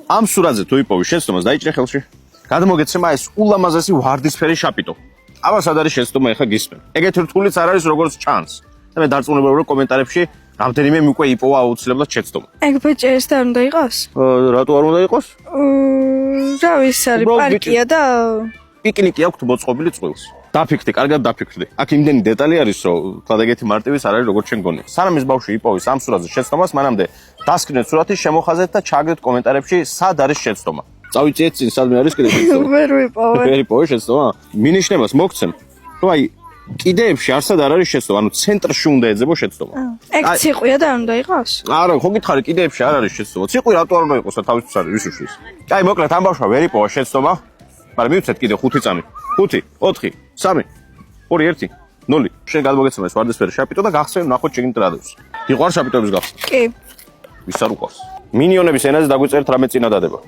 ამ სურათზე თუ იპოვი შეცდომას დაიჭრე ხელში. გადმოგეცემა ეს ულამაზესი ვარდისფერი შაპიტო. ამას სად არის შეცდომა ეხა გისმენ. ეგეთი რთულიც არ არის როგორც ჩანს. და მე დარწმუნებული ვარ კომენტარებში რამდენიმე უკვე იპოვა აუცილებლად შეცდომა. ეგ ბეჭე ეს და არ უნდა იყოს? რატო არ უნდა იყოს? რა ვიცი არის პარკია და პიკნიკი აქვს მოწყობილი წყვილს. დაფიქრდი, კარგად დაფიქრდი. აქ იმდენი დეტალი არის, რომ თქვა ეგეთი მარტივის არ არის როგორც შენ გონი. სანამ ეს ბავშვი იპოვის ამ სურათზე შეცდომას, მანამდე დასკვნეთ სურათის შემოხაზეთ და ჩაგდეთ კომენტარებში, სად არის შეცდომა. წავიწიეთ წინ, სადმე არის კიდე შეცდომა. ვერ ვიპოვე. ვერ იპოვე შეცდომა? მინიშნებას მოგცემ, რომ აი კიდეებში არსად არ არის შეცდომა, ანუ ცენტრში უნდა ეძებო შეცდომა. ეგ ციყვია და არ უნდა იყოს? არა, ხო გითხარი, კიდეებში არ არის შეცდომა. ციყვი რატო არ უნდა იყოს და თავისთვის არის ვის უშლის. აი, მოკლედ ამ ბავშვმა ვერ იპოვა შეცდომა. მაგრამ მივცეთ კიდე 5 წამი. 5, 4, 3, 2, 1, 0. შენ გადმოგეცემა ეს ვარდისფერი შაპიტო და გახსენ ნახოთ შეგინდ რა დევს. გიყვარს შაპიტოების გახსნა? კი. ვის არ უყვარს? მინიონების ენაზე დაგვიწერეთ რამე წინადადება.